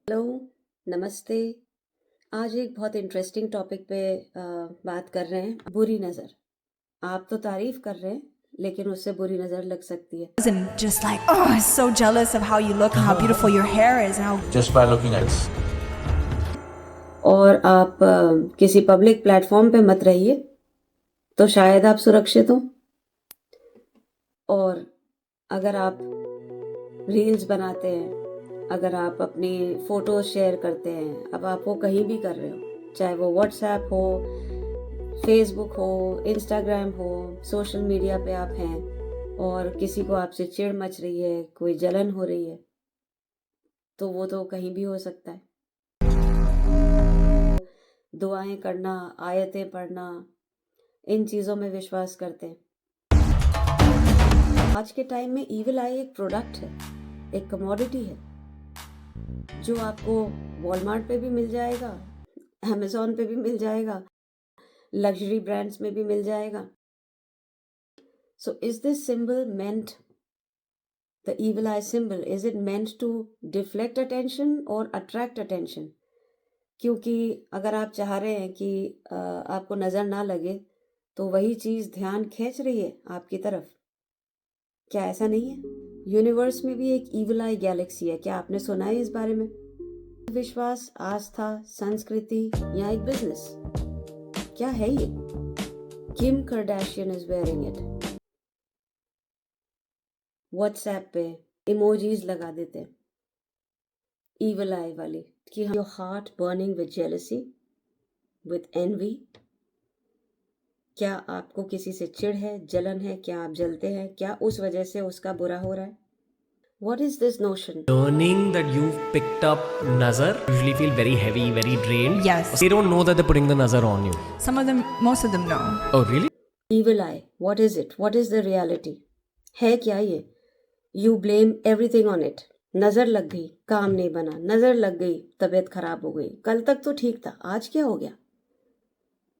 Hello, नमस्ते। आज एक बहुत इंटरेस्टिंग टॉपिक पे बात कर रहे हैं, बुरी नज़र। आप तो तारीफ कर रहे हैं, लेकिन उससे बुरी नज़र लग सकती है। And just like, oh, I'm so jealous of how you look and how beautiful your hair is and how just by looking at us. और आप किसी पब्लिक प्लेटफॉर्म पे मत रहिए, तो शायद आप सुरक्षित हो। और अगर आप रील्स बनाते हैं, अगर आप अपनी फ़ोटोज़ शेयर करते हैं, अब आप वो कहीं भी कर रहे हो, चाहे वो व्हाट्सएप हो, फेसबुक हो, इंस्टाग्राम हो, सोशल मीडिया पे आप हैं और किसी को आपसे चिढ़ मच रही है, कोई जलन हो रही है, तो वो तो कहीं भी हो सकता है। दुआएं करना, आयतें पढ़ना, इन चीज़ों में विश्वास करते हैं। आज के टाइम में ईविल आई एक प्रोडक्ट है, एक कमोडिटी है, जो आपको वॉलमार्ट पे भी मिल जाएगा, अमेज़न पे भी मिल जाएगा, लग्जरी ब्रांड्स में भी मिल जाएगा। So is this symbol meant, the evil eye symbol, is it meant to deflect attention or attract attention? क्योंकि अगर आप चाह रहे हैं कि आपको नज़र ना लगे, तो वही चीज़ ध्यान खींच रही है आपकी तरफ। क्या ऐसा नहीं है? यूनिवर्स में भी एक ईविल आई गैलेक्सी है। क्या आपने सुना है इस बारे में? विश्वास, आस्था, संस्कृति या एक बिजनेस? क्या है ये? Kim Kardashian is wearing it. WhatsApp पे इमोजीज लगा देते हैं ईविल आई वाली, कि your heart burning with jealousy, with envy. क्या आपको किसी से चिढ़ है, जलन है? क्या आप जलते हैं? क्या उस वजह से उसका बुरा हो रहा है? What is this notion? Learning that you've picked up nazar usually feel very heavy, very drained. Yes. They don't know that they're putting the nazar on you. most of them know. Oh, really? Evil eye, what is it? What is the reality? है क्या ये? You blame everything on it. नज़र लग गई, काम नहीं बना, नज़र लग गई, तबीयत खराब हो गई, कल तक तो ठीक था, आज क्या हो गया?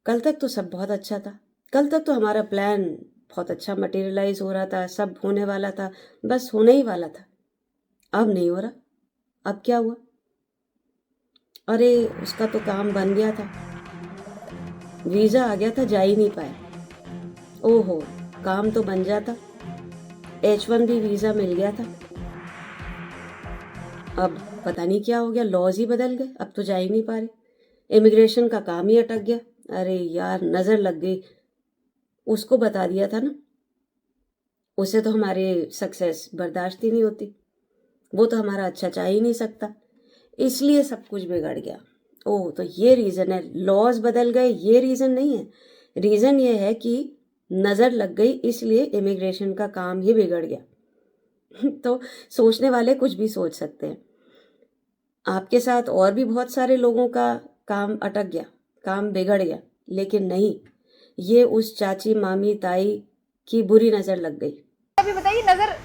कल तक तो सब बहुत अच्छा था, कल तक तो हमारा प्लान बहुत अच्छा मटेरियलाइज हो रहा था, सब होने वाला था, बस होने ही वाला था। अब नहीं हो रहा। अब क्या हुआ? अरे उसका तो काम बन गया था, वीज़ा आ गया था, जा ही नहीं पाया। ओहो, काम तो बन जाता, H1B वीज़ा मिल गया था, अब पता नहीं क्या हो गया, लॉज ही बदल गए, अब तो जा ही नहीं पा रहे, इमिग्रेशन का काम ही अटक गया। अरे यार, नज़र लग गई, उसको बता दिया था ना, उसे तो हमारी सक्सेस बर्दाश्त ही नहीं होती, वो तो हमारा अच्छा चाह ही नहीं सकता, इसलिए सब कुछ बिगड़ गया। ओह, तो ये रीज़न है, लॉज बदल गए, ये रीज़न नहीं है। रीज़न ये है कि नज़र लग गई, इसलिए इमिग्रेशन का काम ही बिगड़ गया। तो सोचने वाले कुछ भी सोच सकते हैं। आपके साथ और भी बहुत सारे लोगों का काम अटक गया, काम बिगड़ गया, लेकिन नहीं, ये उस चाची, मामी, ताई की बुरी नज़र लग गई। अभी बताइए, नजर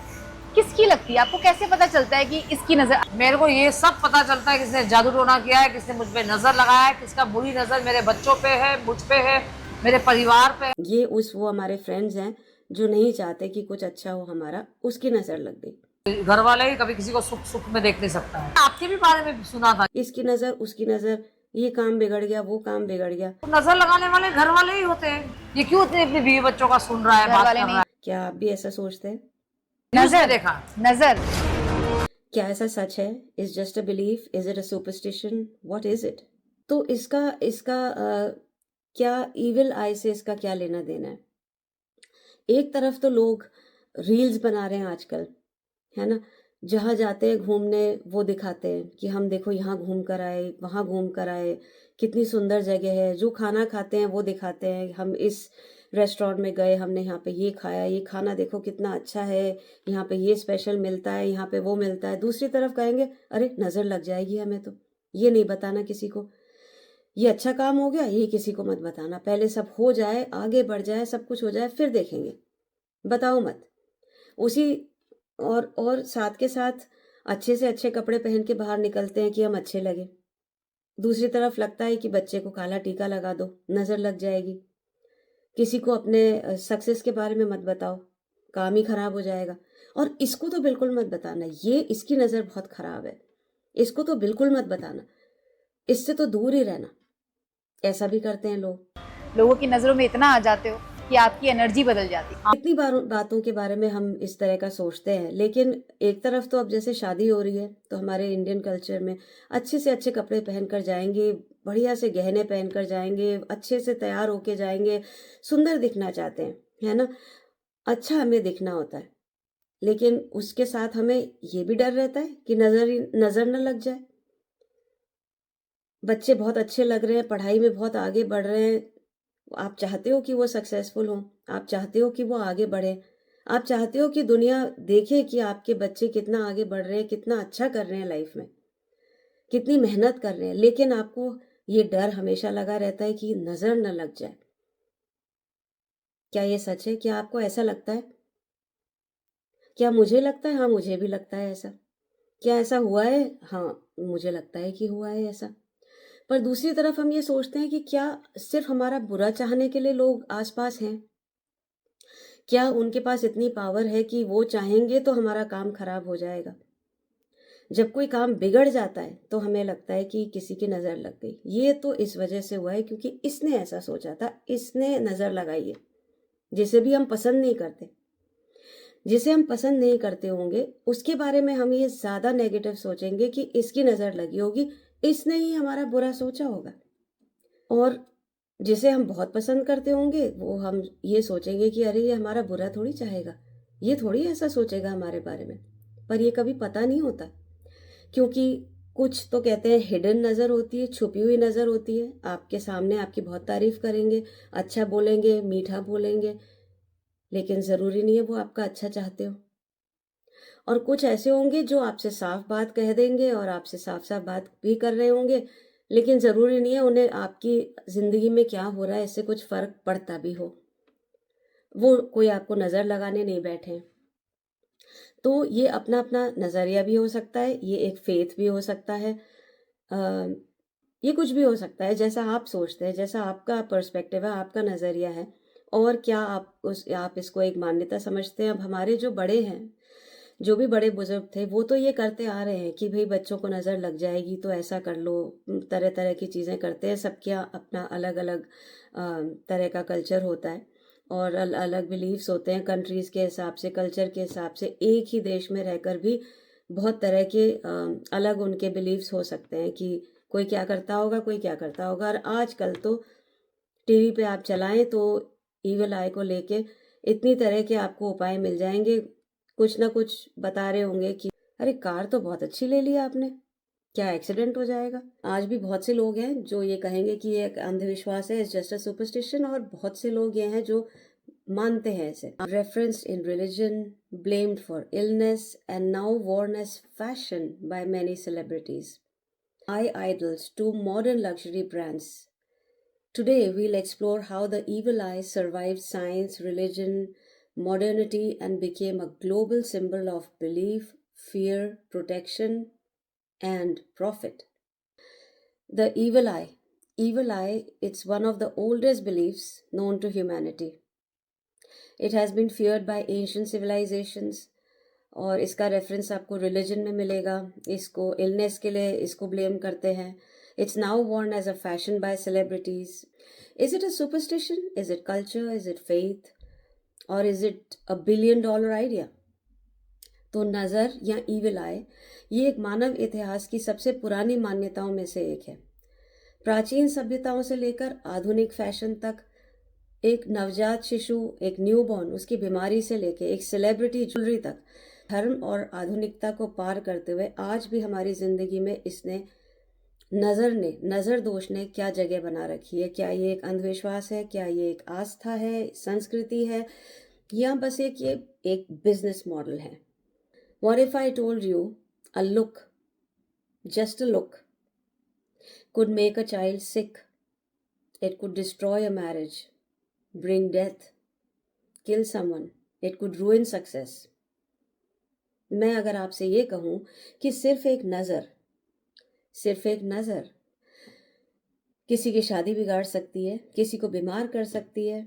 किसकी लगती है? आपको कैसे पता चलता है कि इसकी नजर? मेरे को ये सब पता चलता है किसने जादू टोना किया है, किसने मुझ पे नजर लगाया है, किसका बुरी नजर मेरे बच्चों पे है, मुझ पे है, मेरे परिवार पे है। ये वो हमारे फ्रेंड्स हैं जो नहीं चाहते कि कुछ अच्छा हो हमारा, उसकी नज़र लग गई। घर वाले ही कभी किसी को सुख सुख में देख नहीं सकता है। आपके भी बारे में सुना था, इसकी नज़र, उसकी नज़र, ये काम बिगड़ गया, वो काम बिगड़ गया। तो नजर लगाने वाले घर वाले ही होते हैं। ये क्यों इतने अपने बीवी बच्चों का सुन रहा है, बात कर रहा है? क्या आप भी ऐसा सोचते हैं? नजर देखा, नजर क्या ऐसा सच है? Is just a belief? Is it a superstition? What is it? तो इसका इसका क्या ईविल आई से इसका क्या लेना देना है? एक तरफ तो लोग रील्स बना रहे हैं आजकल, है ना, जहाँ जाते हैं घूमने वो दिखाते हैं कि हम देखो यहाँ घूम कर आए, वहाँ घूम कर आए, कितनी सुंदर जगह है, जो खाना खाते हैं वो दिखाते हैं, हम इस रेस्टोरेंट में गए, हमने यहाँ पे ये खाया, ये खाना देखो कितना अच्छा है, यहाँ पे ये स्पेशल मिलता है, यहाँ पे वो मिलता है। दूसरी तरफ कहेंगे अरे नज़र लग जाएगी हमें, तो ये नहीं बताना किसी को, ये अच्छा काम हो गया, ये किसी को मत बताना, पहले सब हो जाए, आगे बढ़ जाए, सब कुछ हो जाए, फिर देखेंगे, बताओ मत। उसी और साथ के साथ अच्छे से अच्छे कपड़े पहन के बाहर निकलते हैं कि हम अच्छे लगे। दूसरी तरफ लगता है कि बच्चे को काला टीका लगा दो, नज़र लग जाएगी। किसी को अपने सक्सेस के बारे में मत बताओ, काम ही खराब हो जाएगा। और इसको तो बिल्कुल मत बताना, ये इसकी नज़र बहुत खराब है, इसको तो बिल्कुल मत बताना, इससे तो दूर ही रहना। ऐसा भी करते हैं लोग। लोगों की नजरों में इतना आ जाते हो कि आपकी एनर्जी बदल जाती है। कितनी बातों के बारे में हम इस तरह का सोचते हैं, लेकिन एक तरफ तो अब जैसे शादी हो रही है तो हमारे इंडियन कल्चर में अच्छे से अच्छे कपड़े पहनकर जाएंगे, बढ़िया से गहने पहनकर जाएंगे, अच्छे से तैयार होके जाएंगे, सुंदर दिखना चाहते हैं, है ना। अच्छा हमें दिखना होता है, लेकिन उसके साथ हमें ये भी डर रहता है कि नजर न लग जाए। बच्चे बहुत अच्छे लग रहे हैं, पढ़ाई में बहुत आगे बढ़ रहे हैं, आप चाहते हो कि वो सक्सेसफुल हों, आप चाहते हो कि वो आगे बढ़े, आप चाहते हो कि दुनिया देखे कि आपके बच्चे कितना आगे बढ़ रहे हैं, कितना अच्छा कर रहे हैं लाइफ में, कितनी मेहनत कर रहे हैं, लेकिन आपको ये डर हमेशा लगा रहता है कि नजर न लग जाए। क्या ये सच है? क्या आपको ऐसा लगता है? क्या मुझे लगता है? हाँ, मुझे भी लगता है ऐसा। क्या ऐसा हुआ है? हाँ, मुझे लगता है कि हुआ है ऐसा। पर दूसरी तरफ हम ये सोचते हैं कि क्या सिर्फ हमारा बुरा चाहने के लिए लोग आसपास हैं? क्या उनके पास इतनी पावर है कि वो चाहेंगे तो हमारा काम खराब हो जाएगा? जब कोई काम बिगड़ जाता है तो हमें लगता है कि किसी की नज़र लग गई। ये तो इस वजह से हुआ है क्योंकि इसने ऐसा सोचा था, इसने नज़र लगाई है, जिसे भी हम पसंद नहीं करते। जिसे हम पसंद नहीं करते होंगे उसके बारे में हम ये ज़्यादा नेगेटिव सोचेंगे कि इसकी नज़र लगी होगी, इसने ही हमारा बुरा सोचा होगा। और जिसे हम बहुत पसंद करते होंगे वो हम ये सोचेंगे कि अरे ये हमारा बुरा थोड़ी चाहेगा, ये थोड़ी ऐसा सोचेगा हमारे बारे में। पर ये कभी पता नहीं होता, क्योंकि कुछ तो कहते हैं हिडन नज़र होती है, छुपी हुई नज़र होती है। आपके सामने आपकी बहुत तारीफ करेंगे, अच्छा बोलेंगे, मीठा बोलेंगे, लेकिन ज़रूरी नहीं है वो आपका अच्छा चाहते हो। और कुछ ऐसे होंगे जो आपसे साफ बात कह देंगे और आपसे साफ साफ बात भी कर रहे होंगे, लेकिन ज़रूरी नहीं है उन्हें आपकी ज़िंदगी में क्या हो रहा है इससे कुछ फ़र्क पड़ता भी हो। वो कोई आपको नज़र लगाने नहीं बैठे हैं। तो ये अपना अपना नज़रिया भी हो सकता है, ये एक फेथ भी हो सकता है, अ, ये कुछ भी हो सकता है जैसा आप सोचते हैं, जैसा आपका पर्सपेक्टिव है, आपका नज़रिया है। और क्या आप इसको एक मान्यता समझते हैं? अब हमारे जो बड़े हैं, जो भी बड़े बुजुर्ग थे, वो तो ये करते आ रहे हैं कि भाई बच्चों को नज़र लग जाएगी तो ऐसा कर लो, तरह तरह की चीज़ें करते हैं। सबके अपना अलग अलग तरह का कल्चर होता है और अलग बिलीव्स होते हैं, कंट्रीज़ के हिसाब से, कल्चर के हिसाब से। एक ही देश में रहकर भी बहुत तरह के अलग उनके बिलीव्स हो सकते हैं कि कोई क्या करता होगा, कोई क्या करता होगा। और आजकल तो टीवी पे आप चलाएं तो ईवल आई को लेके इतनी तरह के आपको उपाय मिल जाएंगे, कुछ ना कुछ बता रहे होंगे कि अरे कार तो बहुत अच्छी ले ली आपने, क्या एक्सीडेंट हो जाएगा। आज भी बहुत से लोग हैं जो ये कहेंगे कि ये एक अंधविश्वास है, इट्स जस्ट अ सुपरस्टिशन, और बहुत से लोग ये हैं जो मानते हैं इसे। Referenced in religion, blamed for illness and now worn as fashion by many celebrities, eye idols to modern luxury brands. Today we'll explore how the evil eye survived science, religion, modernity, and became a global symbol of belief, fear, protection, and profit. The evil eye. Evil eye, it's one of the oldest beliefs known to humanity. It has been feared by ancient civilizations, और इसका reference आपको religion में मिलेगा। इसको illness के लिए इसको blame करते हैं। It's now worn as a fashion by celebrities. Is it a superstition? Is it culture? Is it faith? Or is it a $1 billion idea? तो नज़र या ईविल आय ये एक मानव इतिहास की सबसे पुरानी मान्यताओं में से एक है। प्राचीन सभ्यताओं से लेकर आधुनिक फैशन तक, एक नवजात शिशु, एक न्यूबॉर्न, उसकी बीमारी से लेकर एक सेलिब्रिटी ज्वेलरी तक, धर्म और आधुनिकता को पार करते हुए आज भी हमारी ज़िंदगी में इसने नज़र दोष ने क्या जगह बना रखी है। क्या ये एक अंधविश्वास है? क्या ये एक आस्था है, संस्कृति है, या बस ये एक बिजनेस मॉडल है? What if I told you a look, just a look, could make a child sick? It could destroy a marriage, bring death, kill someone. It could ruin success. मैं अगर आपसे ये कहूँ कि सिर्फ एक नज़र किसी की शादी बिगाड़ सकती है, किसी को बीमार कर सकती है,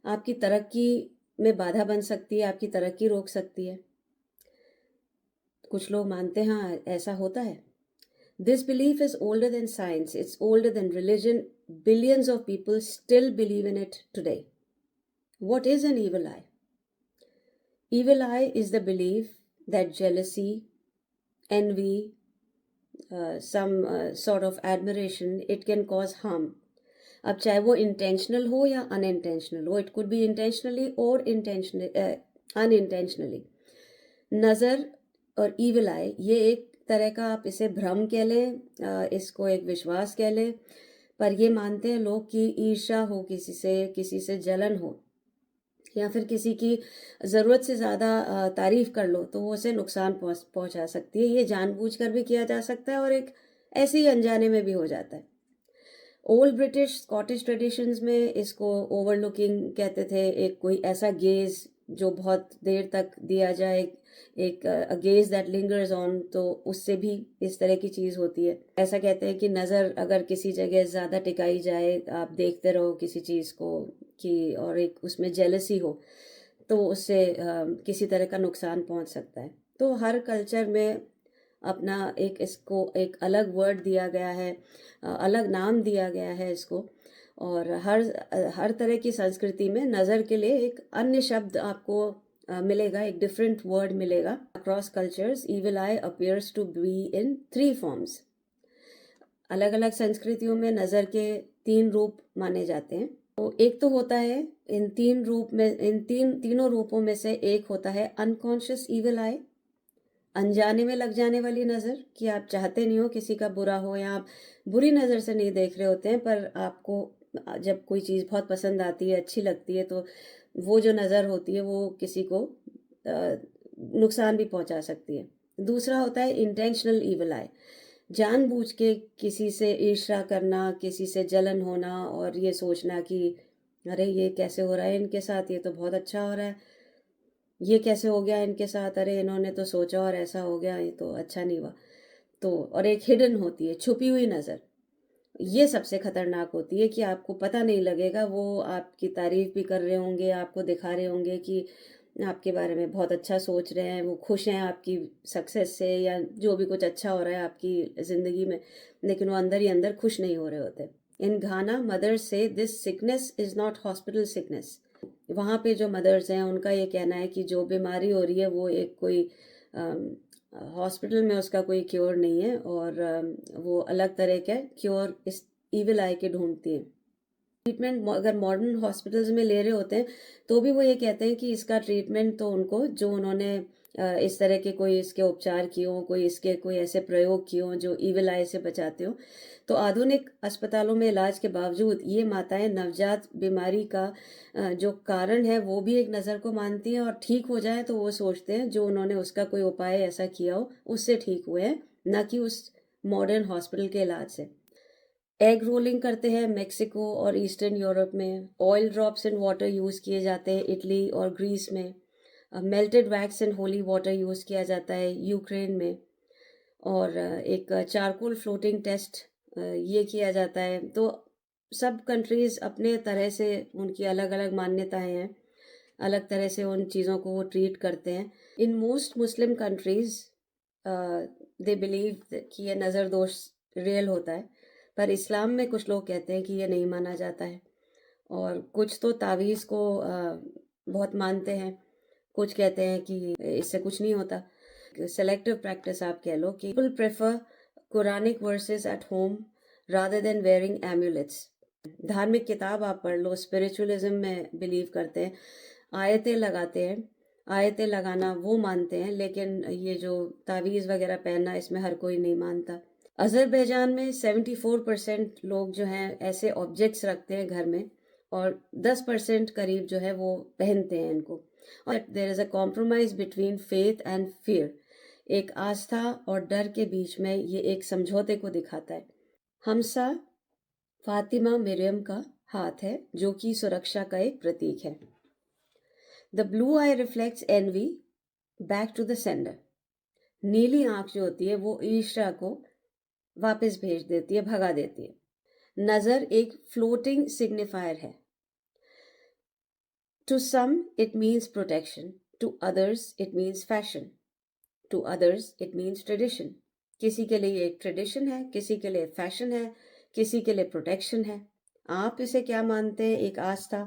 आपकी तरक्की में बाधा बन सकती है, आपकी तरक्की रोक सकती है। कुछ लोग मानते हैं हाँ ऐसा होता है, This belief is older than science, it's older than religion. Billions of people still believe in it today. What is an evil eye? Evil eye is the belief that jealousy, envy, some sort of admiration, it can cause harm. अब चाहे वो intentional हो या unintentional हो, it could be intentionally और unintentionally. नज़र और evil आई ये एक तरह का, आप इसे भ्रम कह लें, इसको एक विश्वास कह लें, पर ये मानते हैं लोग कि ईर्ष्या हो किसी से जलन हो, या फिर किसी की ज़रूरत से ज़्यादा तारीफ़ कर लो तो वो उसे नुकसान पहुंचा सकती है. ये जानबूझकर भी किया जा सकता है और एक ऐसे ही अनजाने में भी हो जाता है. ओल्ड ब्रिटिश स्कॉटिश ट्रेडिशंस में इसको ओवरलुकिंग कहते थे. एक कोई ऐसा गेज जो बहुत देर तक दिया जाए, एक गेज दैट लिंगर्स ऑन, तो उससे भी इस तरह की चीज़ होती है. ऐसा कहते हैं कि नज़र अगर किसी जगह ज़्यादा टिकाई जाए, आप देखते रहो किसी चीज़ को कि, और एक उसमें जेलसी हो, तो उससे किसी तरह का नुकसान पहुंच सकता है. तो हर कल्चर में अपना इसको एक अलग वर्ड दिया गया है, अलग नाम दिया गया है इसको. और हर तरह की संस्कृति में नज़र के लिए एक अन्य शब्द आपको मिलेगा, एक डिफरेंट वर्ड मिलेगा. Across cultures evil eye appears to be in 3 forms. अलग अलग संस्कृतियों में नज़र के 3 रूप माने जाते हैं. तो एक तो होता है इन तीनों रूपों में से एक होता है अनकॉन्शियस ईविल आई, अनजाने में लग जाने वाली नज़र, कि आप चाहते नहीं हो किसी का बुरा हो, या आप बुरी नज़र से नहीं देख रहे होते हैं, पर आपको जब कोई चीज़ बहुत पसंद आती है, अच्छी लगती है, तो वो जो नज़र होती है वो किसी को नुकसान भी पहुंचा सकती है. दूसरा होता है इंटेंशनल ईविल आई, जानबूझ के किसी से ईर्ष्या करना, किसी से जलन होना, और ये सोचना कि अरे ये कैसे हो रहा है इनके साथ, ये तो बहुत अच्छा हो रहा है, ये कैसे हो गया इनके साथ, अरे इन्होंने तो सोचा और ऐसा हो गया, ये तो अच्छा नहीं हुआ. तो और एक हिडन होती है, छुपी हुई नज़र. ये सबसे खतरनाक होती है कि आपको पता नहीं लगेगा, वो आपकी तारीफ भी कर रहे होंगे, आपको दिखा रहे होंगे कि आपके बारे में बहुत अच्छा सोच रहे हैं, वो खुश हैं आपकी सक्सेस से, या जो भी कुछ अच्छा हो रहा है आपकी ज़िंदगी में, लेकिन वो अंदर ही अंदर खुश नहीं हो रहे होते. इन घाना मदर्स से this sickness is not hospital sickness. वहाँ पे जो मदर्स हैं उनका ये कहना है कि जो बीमारी हो रही है वो एक कोई हॉस्पिटल में उसका कोई क्योर नहीं है, और वो अलग तरह का क्योर इस ईविल आई के ढूंढती हैं. ट्रीटमेंट अगर मॉडर्न हॉस्पिटल्स में ले रहे होते हैं तो भी वो ये कहते हैं कि इसका ट्रीटमेंट तो उनको, जो उन्होंने इस तरह के कोई इसके उपचार किए हों, कोई ऐसे प्रयोग किए हों जो ईविल आई से बचाते हों, तो आधुनिक अस्पतालों में इलाज के बावजूद ये माताएं नवजात बीमारी का जो कारण है वो भी एक नज़र को मानती हैं, और ठीक हो जाए तो वो सोचते हैं जो उन्होंने उसका कोई उपाय ऐसा किया हो उससे ठीक हुए हैं, न कि उस मॉडर्न हॉस्पिटल के इलाज से. एग रोलिंग करते हैं मेक्सिको और ईस्टर्न यूरोप में. Oil drops in water use किए जाते हैं इटली और ग्रीस में. Melted wax and holy water use किया जाता है यूक्रेन में. और एक चारकोल फ्लोटिंग टेस्ट ये किया जाता है. तो सब कंट्रीज़ अपने तरह से, उनकी अलग अलग मान्यताएं हैं, अलग तरह से उन चीज़ों को वो ट्रीट करते हैं. In most Muslim countries they believe कि ये नज़र दोष रियल होता है, पर इस्लाम में कुछ लोग कहते हैं कि ये नहीं माना जाता है. और कुछ तो तावीज़ को बहुत मानते हैं, कुछ कहते हैं कि इससे कुछ नहीं होता. सेलेक्टिव प्रैक्टिस आप कह लो कि people prefer Quranic verses at home rather than wearing amulets. धार्मिक किताब आप पढ़ लो, स्पिरिचुअलिज्म में बिलीव करते हैं, आयतें लगाते हैं, आयतें लगाना वो मानते हैं, लेकिन ये जो तावीज़ वगैरह पहनना इसमें हर कोई नहीं मानता. अज़रबैजान में 74% लोग जो हैं ऐसे ऑब्जेक्ट्स रखते हैं घर में, और 10% करीब जो है वो पहनते हैं इनको. और there is a compromise between faith and fear. एक आस्था और डर के बीच में ये एक समझौते को दिखाता है. हमसा फातिमा मरियम का हाथ है जो कि सुरक्षा का एक प्रतीक है. The blue eye reflects envy back to the sender. नीली आंख जो होती है वो ईर्ष्या को वापस भेज देती है, भगा देती है. नज़र एक फ्लोटिंग सिग्निफायर है. To some it means protection, to others it means fashion, to others it means tradition. किसी के लिए एक ट्रेडिशन है, किसी के लिए फैशन है, किसी के लिए प्रोटेक्शन है। आप इसे क्या मानते हैं? एक आस्था,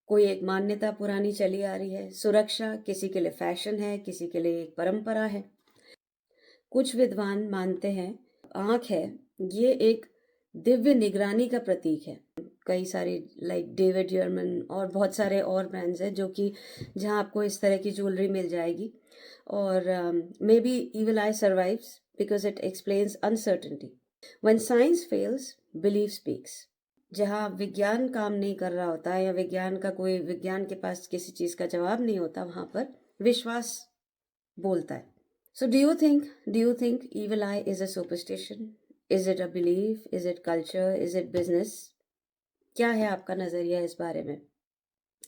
कोई एक मान्यता पुरानी चली आ रही है। सुरक्षा किसी के लिए फैशन है, किसी के लिए एक परंपरा है। कुछ विद्वान मानते हैं आंख है, ये एक दिव्य निगरानी का प्रतीक है। कई सारे लाइक डेविड यर्मन और बहुत सारे और ब्रांड्स हैं जो कि जहां आपको इस तरह की ज्वेलरी मिल जाएगी। और may be evil I survives because it explains uncertainty. When science fails, belief speaks. जहाँ विज्ञान काम नहीं कर रहा होता या विज्ञान के पास किसी चीज का जवाब नहीं होता, वहां पर विश्वास बोलता है। So do you think evil eye is a superstition? Is it a belief? Is it culture? Is it business? क्या है आपका नजरिया इस बारे में?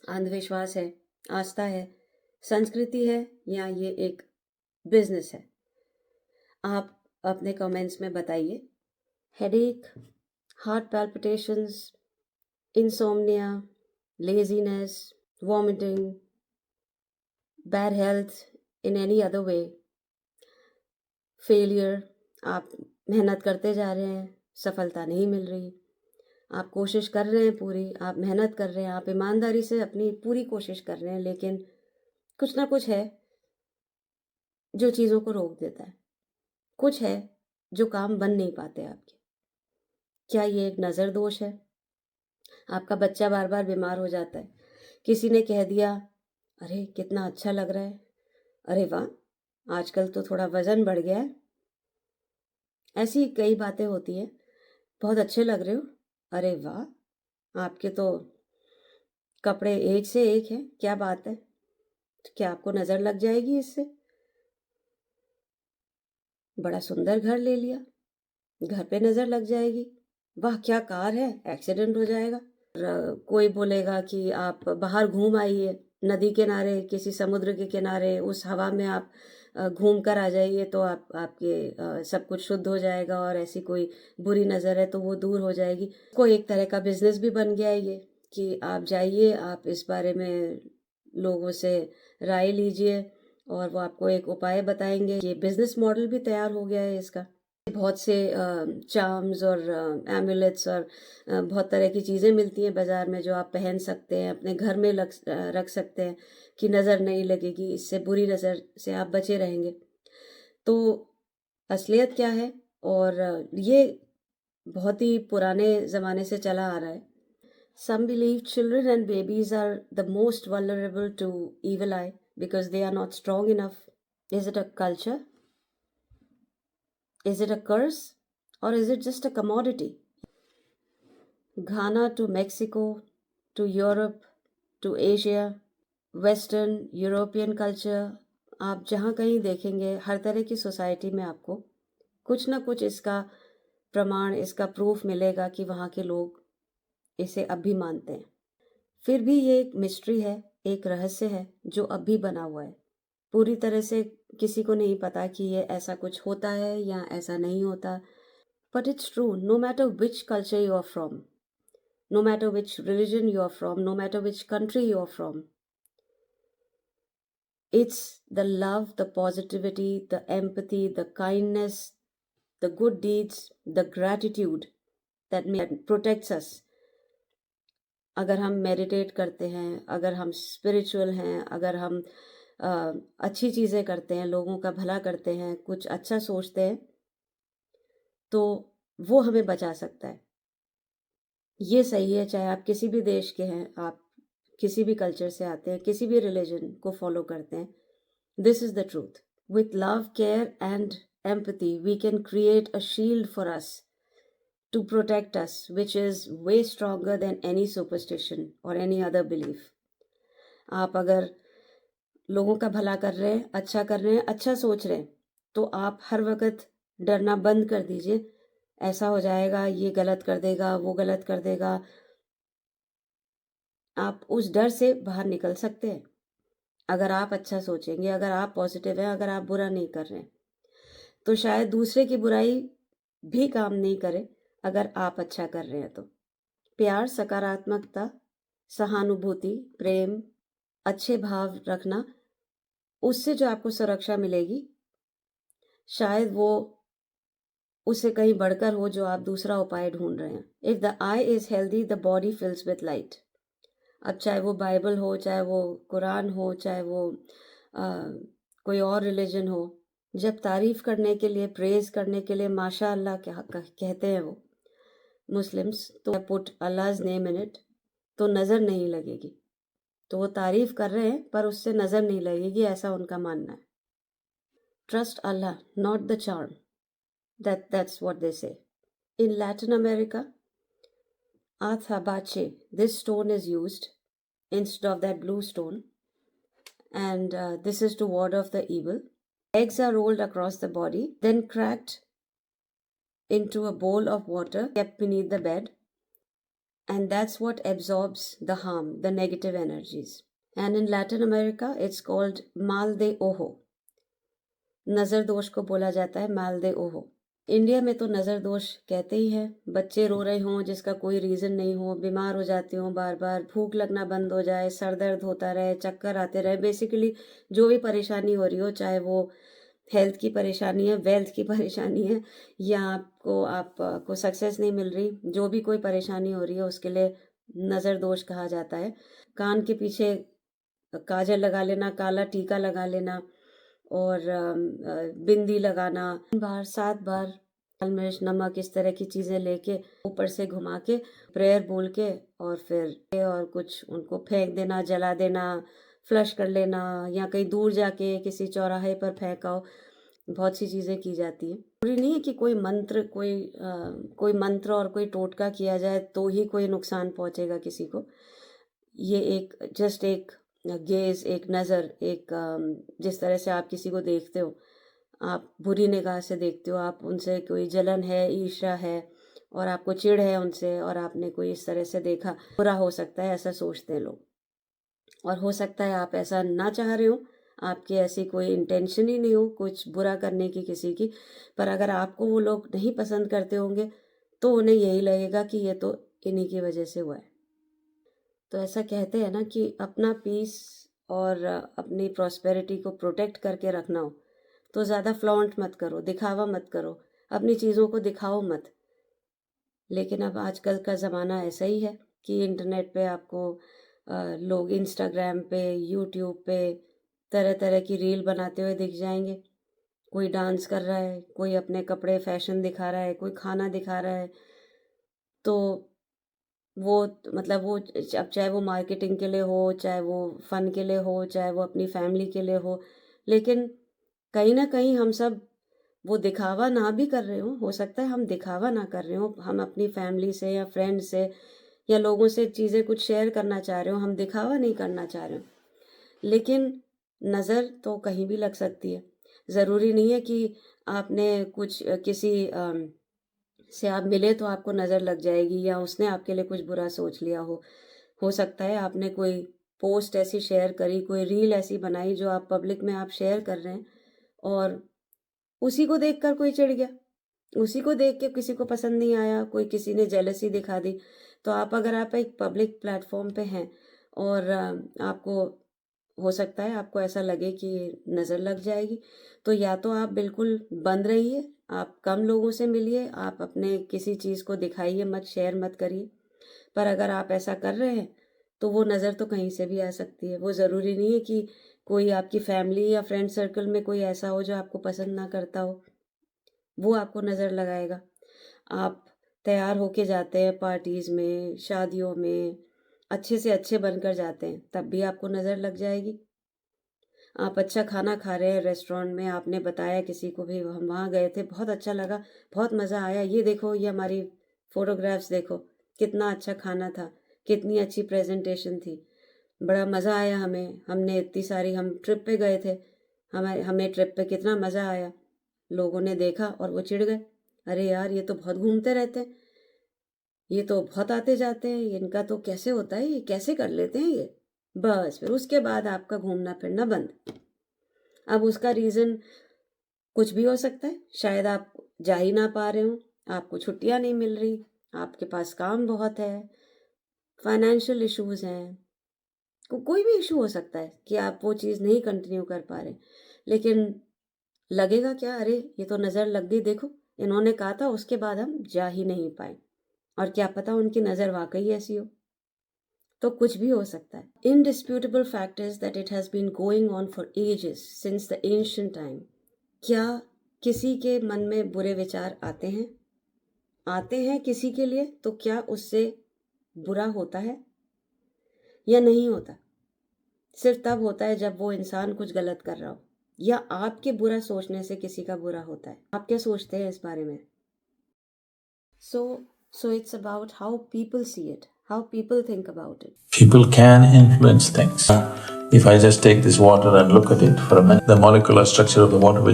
अंधविश्वास है, आस्था है, संस्कृति है, या ये एक बिजनेस है? आप अपने कमेंट्स में बताइए। Headache, heart palpitations, insomnia, laziness, vomiting, bad health in any other way, failure, आप मेहनत करते जा रहे हैं, सफलता नहीं मिल रही, आप कोशिश कर रहे हैं पूरी, आप मेहनत कर रहे हैं, आप ईमानदारी से अपनी पूरी कोशिश कर रहे हैं, लेकिन कुछ ना कुछ है जो चीज़ों को रोक देता है। कुछ है जो काम बन नहीं पाते आपके। क्या ये एक नज़र दोष है? आपका बच्चा बार बार बीमार हो जाता है, किसी ने कह दिया अरे कितना अच्छा लग रहा है, अरे वाह आजकल तो थोड़ा वजन बढ़ गया है, ऐसी कई बातें होती हैं। बहुत अच्छे लग रहे हो, अरे वाह आपके तो कपड़े एक से एक हैं, क्या बात है, तो क्या आपको नजर लग जाएगी इससे? बड़ा सुंदर घर ले लिया, घर पे नजर लग जाएगी, वाह क्या कार है, एक्सीडेंट हो जाएगा। कोई बोलेगा कि आप बाहर घूम आइए, नदी किनारे, किसी समुद्र के किनारे, उस हवा में आप घूम कर आ जाइए तो आपके सब कुछ शुद्ध हो जाएगा और ऐसी कोई बुरी नज़र है तो वो दूर हो जाएगी। कोई एक तरह का बिजनेस भी बन गया है ये कि आप जाइए, आप इस बारे में लोगों से राय लीजिए और वो आपको एक उपाय बताएंगे। ये बिजनेस मॉडल भी तैयार हो गया है इसका। बहुत से चार्म्स और एम्यूलेट्स और बहुत तरह की चीज़ें मिलती हैं बाज़ार में जो आप पहन सकते हैं, अपने घर में रख सकते हैं कि नज़र नहीं लगेगी, इससे बुरी नज़र से आप बचे रहेंगे। तो असलियत क्या है? और ये बहुत ही पुराने ज़माने से चला आ रहा है। Some believe children and babies are the most vulnerable to evil eye because they are not strong enough. Is it a culture? Is it a curse? Or is it just a commodity? Ghana to Mexico to Europe to Asia, Western European culture, आप जहाँ कहीं देखेंगे हर तरह की society में आपको कुछ ना कुछ इसका प्रमाण, इसका प्रूफ मिलेगा कि वहाँ के लोग इसे अब भी मानते हैं। फिर भी ये एक मिस्ट्री है, एक रहस्य है जो अब भी बना हुआ है। पूरी तरह से किसी को नहीं पता कि ये ऐसा कुछ होता है या ऐसा नहीं होता। But it's true, no matter which culture you are from, no matter which religion you are from, no matter which country you are from. It's the love, the positivity, the empathy, the kindness, the good deeds, the gratitude that protects us. अगर हम meditate करते हैं, अगर हम spiritual हैं, अगर हम अच्छी चीज़ें करते हैं, लोगों का भला करते हैं, कुछ अच्छा सोचते हैं, तो वो हमें बचा सकता है। ये सही है, चाहे आप किसी भी देश के हैं, आप किसी भी कल्चर से आते हैं, किसी भी रिलीजन को फॉलो करते हैं। This is the truth. With love, care and empathy we can create a shield for us to protect us, which is way stronger than any superstition और एनी अदर बिलीफ। आप अगर लोगों का भला कर रहे हैं, अच्छा कर रहे हैं, अच्छा सोच रहे हैं, तो आप हर वक्त डरना बंद कर दीजिए, ऐसा हो जाएगा, ये गलत कर देगा, वो गलत कर देगा। आप उस डर से बाहर निकल सकते हैं अगर आप अच्छा सोचेंगे, अगर आप पॉजिटिव हैं, अगर आप बुरा नहीं कर रहे हैं। तो शायद दूसरे की बुराई भी काम नहीं करे अगर आप अच्छा कर रहे हैं। तो प्यार, सकारात्मकता, सहानुभूति, प्रेम, अच्छे भाव रखना, उससे जो आपको सुरक्षा मिलेगी शायद वो उससे कहीं बढ़कर हो जो आप दूसरा उपाय ढूंढ रहे हैं। If the eye is healthy the body fills with light. अब चाहे वो बाइबल हो, चाहे वो कुरान हो, चाहे वो कोई और रिलीजन हो, जब तारीफ करने के लिए, प्रेज करने के लिए माशा अल्लाह कहते हैं वो मुस्लिम्स, तो पुट अल्लाहज नेम इन इट, तो नज़र नहीं लगेगी। तो वो तारीफ कर रहे हैं पर उससे नज़र नहीं लगेगी, ऐसा उनका मानना है। Trust Allah, not the charm, that's what they say. In Latin America, Athabache, this stone is used instead of that blue stone, and this is to ward off the evil. Eggs are rolled across the body, then cracked into a bowl of water kept beneath the bed, and that's what absorbs the harm, the negative energies. And in Latin America, it's called mal de ojo. नज़र दोष को बोला जाता है माल दे ओहो। India में तो नज़र दोष कहते ही हैं। बच्चे रो रहे हों जिसका कोई रीज़न नहीं हो, बीमार हो जाते हों बार बार, भूख लगना बंद हो जाए, सर दर्द होता रहे, चक्कर आते रहे, बेसिकली जो भी परेशानी हो रही हो, चाहे वो हेल्थ की परेशानी है, वेल्थ की परेशानी है, या आपको सक्सेस नहीं मिल रही, जो भी कोई परेशानी हो रही है उसके लिए नज़र दोष कहा जाता है। कान के पीछे काजल लगा लेना, काला टीका लगा लेना और बिंदी लगाना, 7 बार लाल मिर्च, नमक, इस तरह की चीज़ें लेके ऊपर से घुमा के प्रेयर बोल के और फिर और कुछ उनको फेंक देना, जला देना, फ्लश कर लेना, या कहीं दूर जाके किसी चौराहे पर फेंकाओ। बहुत सी चीज़ें की जाती हैं। जरूरी नहीं है कि कोई मंत्र और कोई टोटका किया जाए तो ही कोई नुकसान पहुंचेगा किसी को। ये एक गेज, एक नज़र, जिस तरह से आप किसी को देखते हो, आप बुरी निगाह से देखते हो, आप उनसे कोई जलन है, ईर्ष्या है और आपको चिढ़ है उनसे, और आपने कोई इस तरह से देखा, बुरा हो सकता है, ऐसा सोचते हैं लोग। और हो सकता है आप ऐसा ना चाह रहे हो, आपकी ऐसी कोई इंटेंशन ही नहीं हो कुछ बुरा करने की किसी की, पर अगर आपको वो लोग नहीं पसंद करते होंगे तो उन्हें यही लगेगा कि ये तो इन्हीं की वजह से हुआ है। तो ऐसा कहते हैं ना कि अपना पीस और अपनी प्रॉस्पेरिटी को प्रोटेक्ट करके रखना हो तो ज़्यादा फ्लॉन्ट मत करो, दिखावा मत करो, अपनी चीज़ों को दिखाओ मत। लेकिन अब आजकल का ज़माना ऐसा ही है कि इंटरनेट पे आपको लोग इंस्टाग्राम पे, यूट्यूब पे तरह तरह की रील बनाते हुए दिख जाएंगे। कोई डांस कर रहा है, कोई अपने कपड़े फैशन दिखा रहा है, कोई खाना दिखा रहा है। तो वो मतलब वो अब चाहे वो मार्केटिंग के लिए हो, चाहे वो फ़न के लिए हो, चाहे वो अपनी फैमिली के लिए हो, लेकिन कहीं ना कहीं हम सब वो दिखावा ना भी कर रहे हो सकता है हम दिखावा ना कर रहे हो, हम अपनी फैमिली से या फ्रेंड से या लोगों से चीज़ें कुछ शेयर करना चाह रहे हो, हम दिखावा नहीं करना चाह रहे हो, लेकिन नज़र तो कहीं भी लग सकती है। ज़रूरी नहीं है कि आपने कुछ किसी से आप मिले तो आपको नज़र लग जाएगी या उसने आपके लिए कुछ बुरा सोच लिया हो सकता है आपने कोई पोस्ट ऐसी शेयर करी, कोई रील ऐसी बनाई जो आप पब्लिक में आप शेयर कर रहे हैं और उसी को देखकर कोई चिढ़ गया, उसी को देख के किसी को पसंद नहीं आया, कोई किसी ने जेलसी दिखा दी। तो अगर आप एक पब्लिक प्लेटफॉर्म पे हैं और आपको हो सकता है आपको ऐसा लगे कि नज़र लग जाएगी, तो या तो आप बिल्कुल बंद रहिए, आप कम लोगों से मिलिए, आप अपने किसी चीज़ को दिखाइए मत, शेयर मत करिए। पर अगर आप ऐसा कर रहे हैं तो वो नज़र तो कहीं से भी आ सकती है। वो ज़रूरी नहीं है कि कोई आपकी फैमिली या फ्रेंड सर्कल में कोई ऐसा हो जो आपको पसंद ना करता हो, वो आपको नज़र लगाएगा। आप तैयार होके जाते हैं पार्टीज़ में, शादियों में, अच्छे से अच्छे बनकर जाते हैं, तब भी आपको नज़र लग जाएगी। आप अच्छा खाना खा रहे हैं रेस्टोरेंट में, आपने बताया किसी को भी हम वहाँ गए थे, बहुत अच्छा लगा, बहुत मज़ा आया, ये देखो, ये हमारी फ़ोटोग्राफ्स देखो, कितना अच्छा खाना था, कितनी अच्छी प्रेजेंटेशन थी, बड़ा मज़ा आया हमें, हमने इतनी सारी, हम ट्रिप पे गए थे, हमें ट्रिप पे कितना मज़ा आया। लोगों ने देखा और वो चिढ़ गए, अरे यार ये तो बहुत घूमते रहते हैं, ये तो बहुत आते जाते हैं, इनका तो कैसे होता है, ये कैसे कर लेते हैं ये। बस फिर उसके बाद आपका घूमना फिरना बंद। अब उसका रीज़न कुछ भी हो सकता है, शायद आप जा ही ना पा रहे हो, आपको छुट्टियां नहीं मिल रही, आपके पास काम बहुत है, फाइनेंशियल इश्यूज हैं, कोई भी इशू हो सकता है कि आप वो चीज़ नहीं कंटिन्यू कर पा रहे। लेकिन लगेगा क्या, अरे ये तो नज़र लग गई, देखो इन्होंने कहा था, उसके बाद हम जा ही नहीं पाए, और क्या पता उनकी नज़र वाकई ऐसी हो, तो कुछ भी हो सकता है। Indisputable fact is that it has been going on for ages since the ancient time. क्या किसी के मन में बुरे विचार आते हैं किसी के लिए, तो क्या उससे बुरा होता है या नहीं होता? सिर्फ तब होता है जब वो इंसान कुछ गलत कर रहा हो, या आपके बुरा सोचने से किसी का बुरा होता है। आप क्या सोचते हैं इस बारे में? So it's about how people see it, how people think about it. People can influence things. If I just take this water and look at it for a minute, the molecular structure of the water will